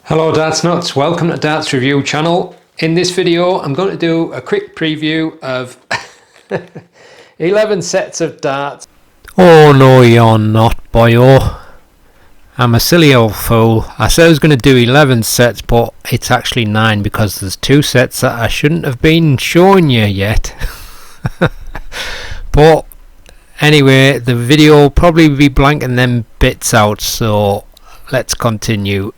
Hello Darts Nuts, welcome to Darts Review channel. In this video I'm going to do a quick preview of 11 sets of darts. Oh no you're not, boyo. I'm a silly old fool. I said I was going to do 11 sets, but it's actually 9 because there's 2 sets that I shouldn't have been showing you yet. But anyway, the video will probably be blanking them bits out, so let's continue.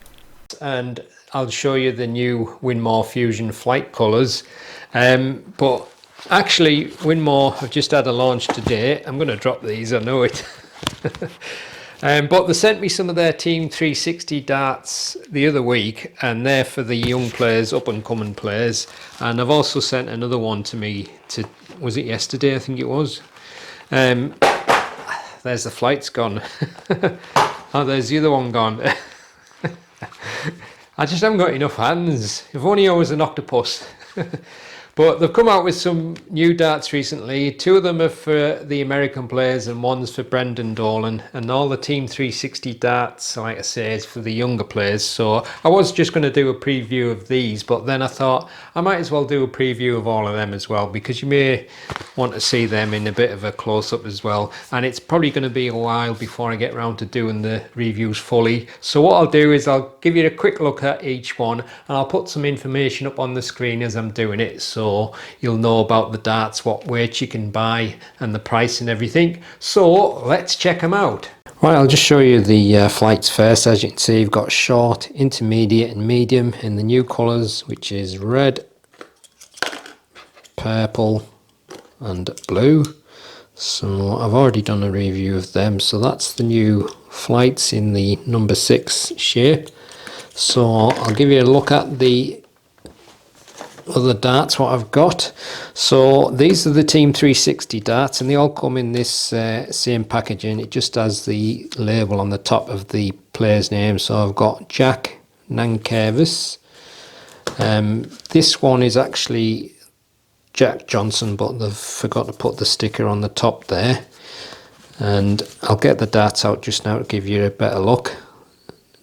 And I'll show you the new Winmau Fusion flight colours. But actually Winmau have just had a launch today. I'm going to drop these, I know it. But they sent me some of their Team 360 darts the other week, and they're for the young players, up and coming players. And I've also sent another one to me, was it yesterday I think it was. There's the flight's gone. Oh, there's the other one gone. I just haven't got enough hands. If only I was an octopus. But they've come out with some new darts recently. 2 of them are for the American players and one's for Brendan Dolan. And all the Team 360 darts, like I say, is for the younger players. So I was just going to do a preview of these, but then I thought I might as well do a preview of all of them as well, because you may want to see them in a bit of a close-up as well. And it's probably going to be a while before I get around to doing the reviews fully. So what I'll do is I'll give you a quick look at each one, and I'll put some information up on the screen as I'm doing it, so you'll know about the darts, what weight you can buy and the price and everything. So let's check them out. Right, I'll just show you the flights first. As you can see, you've got short, intermediate and medium in the new colours, which is red, purple and blue. So I've already done a review of them. So that's the new flights in the number 6 shape. So I'll give you a look at the other darts what I've got. So these are the Team 360 darts, and they all come in this same packaging. It just has the label on the top of the player's name. So I've got Jack Nankervis. This one is actually Jack Johnson, but they've forgot to put the sticker on the top there. And I'll get the darts out just now to give you a better look.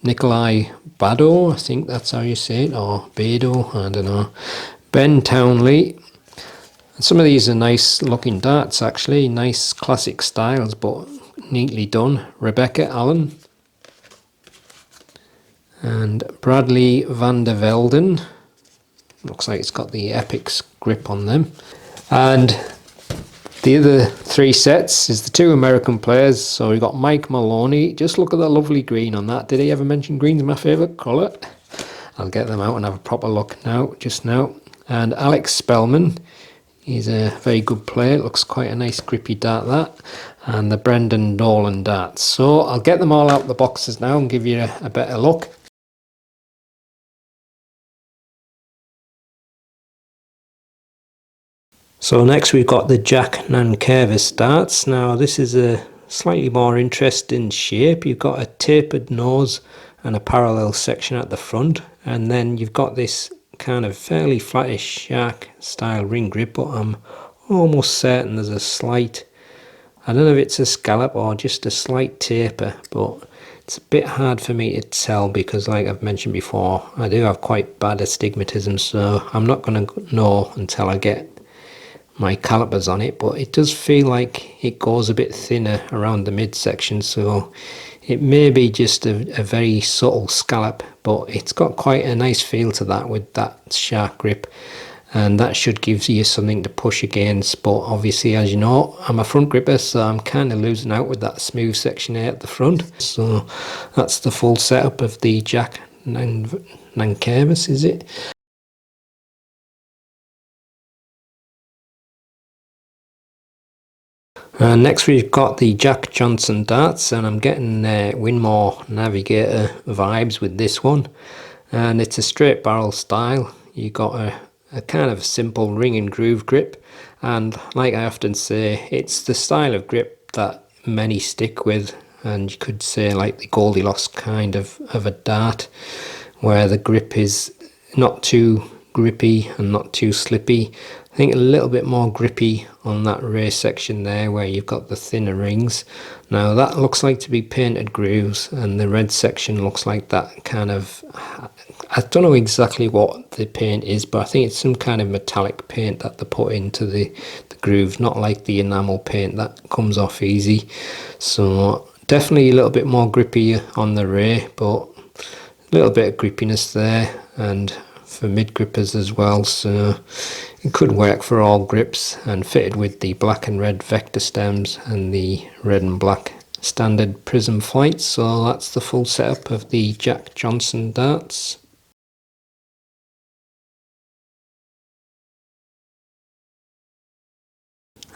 Nikolai Bado, I think that's how you say it, or Bado, I don't know. Ben Townley. And some of these are nice looking darts actually, nice classic styles, but neatly done. Rebecca Allen. And Bradley van der Velden. Looks like it's got the Epic's grip on them. And the other 3 sets is the 2 American players. So we've got Mike Maloney. Just look at the lovely green on that. Did he ever mention green's my favourite colour? I'll get them out and have a proper look now, just now. And Alex Spellman. He's a very good player. It looks quite a nice grippy dart, that. And the Brendan Dolan darts. So I'll get them all out the boxes now and give you a better look. So next we've got the Jack Nankervis darts. Now this is a slightly more interesting shape. You've got a tapered nose and a parallel section at the front, and then you've got this kind of fairly flattish shark style ring grip, but I'm almost certain there's a slight, I don't know if it's a scallop or just a slight taper, but it's a bit hard for me to tell because, like I've mentioned before, I do have quite bad astigmatism, so I'm not going to know until I get my calipers on it. But it does feel like it goes a bit thinner around the midsection, so it may be just a very subtle scallop, but it's got quite a nice feel to that with that shark grip, and that should give you something to push against. But obviously, as you know, I'm a front gripper, so I'm kind of losing out with that smooth section here at the front. So that's the full setup of the Jack Nankervis, is it? Next we've got the Jack Johnson darts, and I'm getting Winmau Navigator vibes with this one, and it's a straight barrel style. You got a kind of simple ring and groove grip, and like I often say, it's the style of grip that many stick with, and you could say like the Goldilocks kind of a dart, where the grip is not too grippy and not too slippy. I think a little bit more grippy on that rear section there where you've got the thinner rings. Now that looks like to be painted grooves, and the red section looks like that kind of I don't know exactly what the paint is, but I think it's some kind of metallic paint that they put into the groove, not like the enamel paint that comes off easy. So definitely a little bit more grippy on the ray, but a little bit of grippiness there, and for mid grippers as well, so it could work for all grips, and fitted with the black and red vector stems and the red and black standard prism flights. So that's the full setup of the Jack Johnson darts.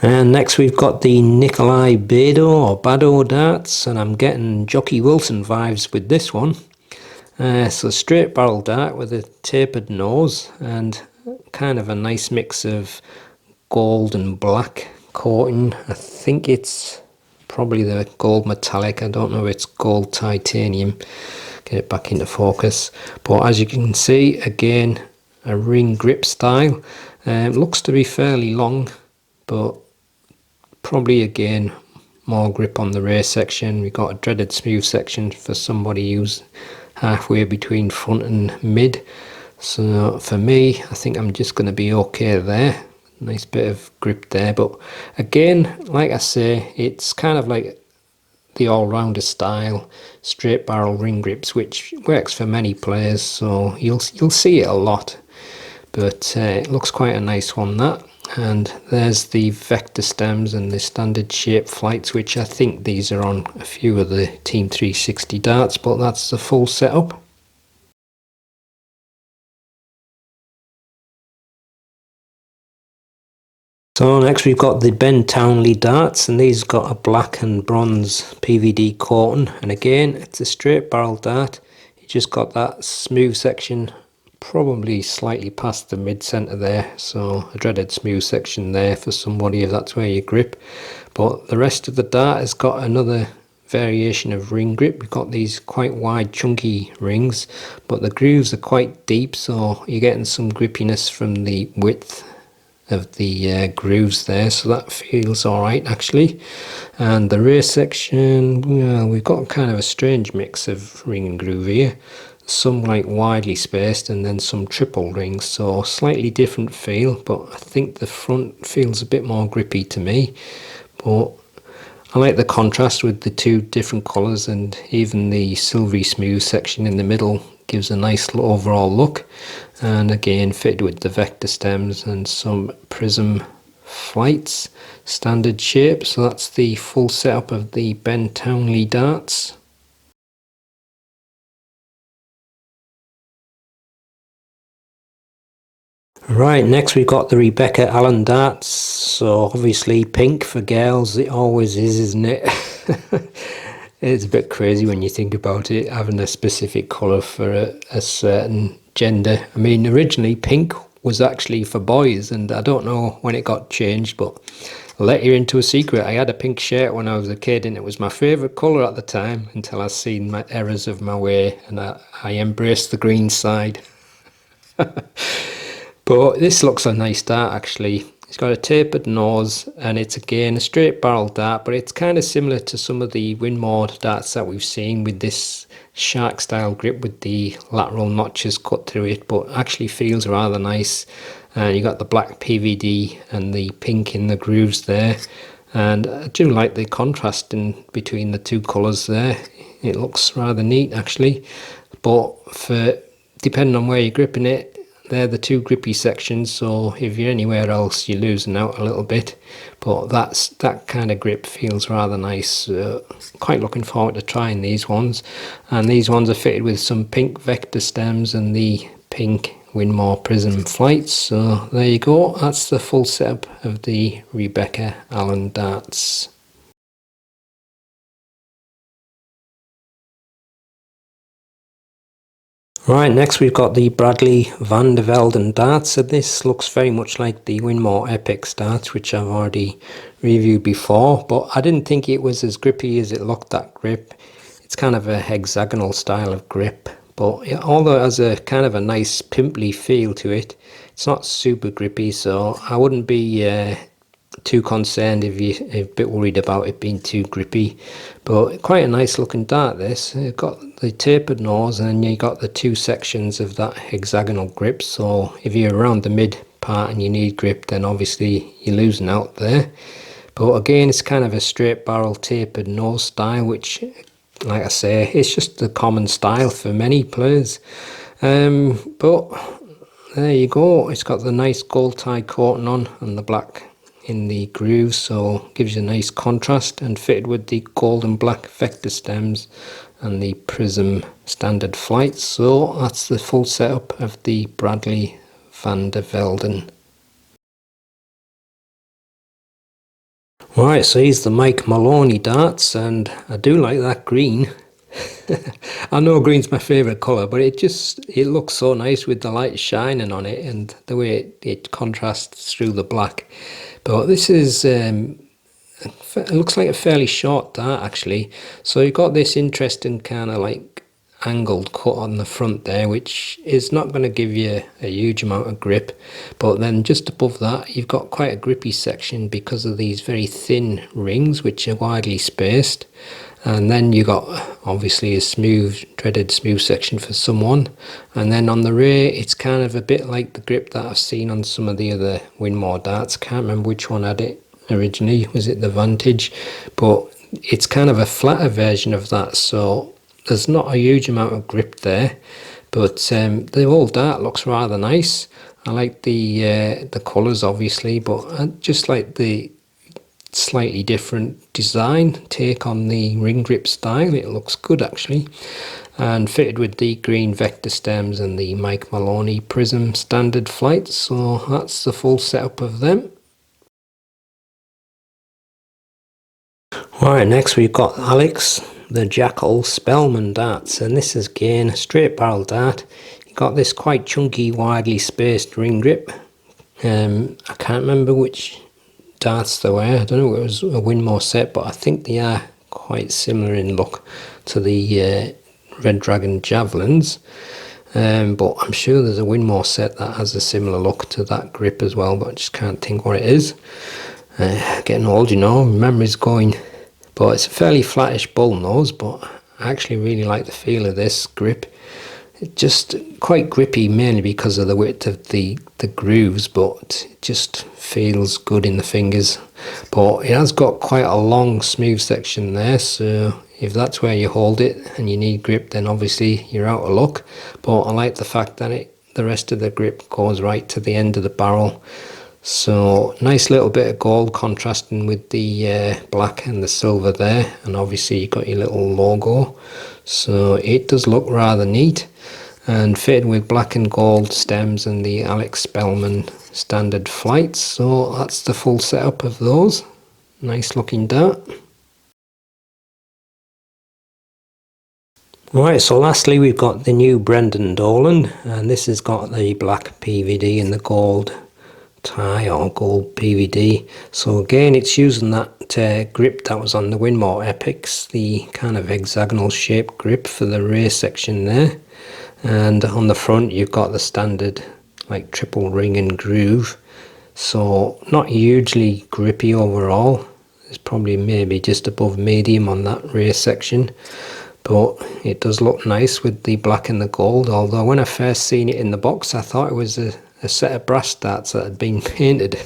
And next we've got the Nikolai Bado or Bado darts, and I'm getting Jockey Wilson vibes with this one. So straight barrel dart with a tapered nose and kind of a nice mix of gold and black coating. I think it's probably the gold metallic, I don't know if it's gold titanium. Get it back into focus. But as you can see, again, a ring grip style. It looks to be fairly long, but probably again more grip on the rear section. We've got a dreaded smooth section for somebody who's halfway between front and mid. So for me, I think I'm just going to be okay there. Nice bit of grip there, but again, like I say, it's kind of like the all-rounder style, straight barrel ring grips, which works for many players, so you'll see it a lot. But it looks quite a nice one, that. And there's the vector stems and the standard shape flights, which I think these are on a few of the Team 360 darts, but that's the full setup. So next we've got the Ben Townley darts, and these got a black and bronze PVD coating, and again it's a straight barrel dart. You just got that smooth section probably slightly past the mid centre there, so a dreaded smooth section there for somebody if that's where you grip. But the rest of the dart has got another variation of ring grip. We've got these quite wide chunky rings, but the grooves are quite deep, so you're getting some grippiness from the width of the grooves there, so that feels alright actually. And the rear section, well, we've got kind of a strange mix of ring and groove here. Some like widely spaced and then some triple rings, so slightly different feel, but I think the front feels a bit more grippy to me. But I like the contrast with the two different colours, and even the silvery smooth section in the middle gives a nice overall look. And again, fitted with the vector stems and some prism flights, standard shape. So that's the full setup of the Ben Townley darts. Right, next we've got the Rebecca Allen darts. So obviously pink for girls, it always is, isn't it? It's a bit crazy when you think about it, having a specific colour for a certain gender. I mean, originally pink was actually for boys, and I don't know when it got changed, but I'll let you into a secret. I had a pink shirt when I was a kid, and it was my favourite colour at the time until I seen my errors of my way, and I embraced the green side. But this looks a nice dart actually. It's got a tapered nose, and it's again a straight barrel dart, but it's kind of similar to some of the Winmau darts that we've seen with this shark style grip with the lateral notches cut through it, but actually feels rather nice. And you got the black PVD and the pink in the grooves there, and I do like the contrast in between the two colours there. It looks rather neat actually, but for depending on where you're gripping it, they're the two grippy sections, so if you're anywhere else you're losing out a little bit, but that kind of grip feels rather nice. Quite looking forward to trying these ones. And these ones are fitted with some pink vector stems and the pink Winmau prism flights. So there you go, that's the full setup of the Rebecca Allen darts. Right, next we've got the Bradley van der Velden darts. So this looks very much like the Winmau Epic darts, which I've already reviewed before, but I didn't think it was as grippy as it looked, that grip. It's kind of a hexagonal style of grip, but although it has a kind of a nice pimply feel to it, it's not super grippy, so I wouldn't be too concerned if you're a bit worried about it being too grippy. But quite a nice looking dart this. You've got the tapered nose and then you got the two sections of that hexagonal grip, so if you're around the mid part and you need grip, then obviously you're losing out there. But again, it's kind of a straight barrel tapered nose style, which, like I say, it's just the common style for many players. But there you go, it's got the nice gold tie coating on and the black in the grooves, so gives you a nice contrast, and fitted with the gold and black vector stems and the prism standard flights. So that's the full setup of the Bradley van der Velden. Right, so here's the Mike Maloney darts, and I do like that green. I know green's my favourite colour, but it looks so nice with the light shining on it and the way it contrasts through the black. But this is, it looks like a fairly short dart actually. So you've got this interesting kind of like angled cut on the front there, which is not going to give you a huge amount of grip. But then just above that, you've got quite a grippy section because of these very thin rings, which are widely spaced. And then you got obviously a dreaded smooth section for someone. And then on the rear, it's kind of a bit like the grip that I've seen on some of the other Winmau darts. Can't remember which one had it originally. Was it the Vantage? But it's kind of a flatter version of that, so there's not a huge amount of grip there. But the whole dart looks rather nice. I like the colours obviously, but I just like the slightly different design take on the ring grip style. It looks good actually, and fitted with the green vector stems and the Mike Maloney prism standard flights. So that's the full setup of them. Right, next we've got Alex the Jackal Spellman darts, and this is again a straight barrel dart. You got this quite chunky widely spaced ring grip. I can't remember which darts they were. I don't know if it was a Winmau set, but I think they are quite similar in look to the Red Dragon javelins. But I'm sure there's a Winmau set that has a similar look to that grip as well, but I just can't think what it is. Getting old, you know, memory's going. But it's a fairly flattish bull nose, but I actually really like the feel of this grip. It's just quite grippy, mainly because of the width of the grooves, but it just feels good in the fingers. But it has got quite a long smooth section there, so if that's where you hold it and you need grip, then obviously you're out of luck. But I like the fact that the rest of the grip goes right to the end of the barrel. So nice little bit of gold contrasting with the black and the silver there, and obviously you've got your little logo, so it does look rather neat. And fitted with black and gold stems and the Alex Spellman standard flights. So that's the full setup of those. Nice looking dart. Right, so lastly we've got the new Brendan Dolan, and this has got the black PVD and the gold tie or gold PVD. So again, it's using that grip that was on the Winmau Epics, the kind of hexagonal shaped grip for the rear section there. And on the front you've got the standard like triple ring and groove, so not hugely grippy overall. It's probably maybe just above medium on that rear section, but it does look nice with the black and the gold. Although when I first seen it in the box, I thought it was a set of brass darts that had been painted.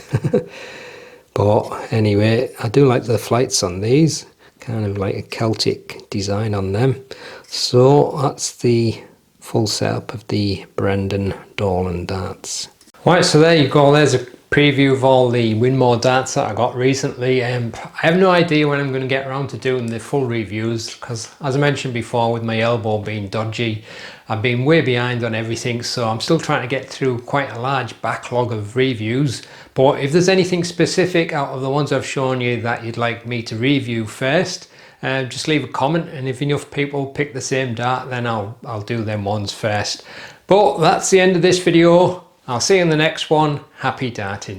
But anyway, I do like the flights on these, kind of like a Celtic design on them. So that's the full setup of the Brendan Dolan darts. Right, so there you go. There's a preview of all the Winmau darts that I got recently. I have no idea when I'm going to get around to doing the full reviews, because as I mentioned before, with my elbow being dodgy, I've been way behind on everything, so I'm still trying to get through quite a large backlog of reviews. But if there's anything specific out of the ones I've shown you that you'd like me to review first, just leave a comment, and if enough people pick the same dart, then I'll do them ones first. But that's the end of this video. I'll see you in the next one. Happy darting.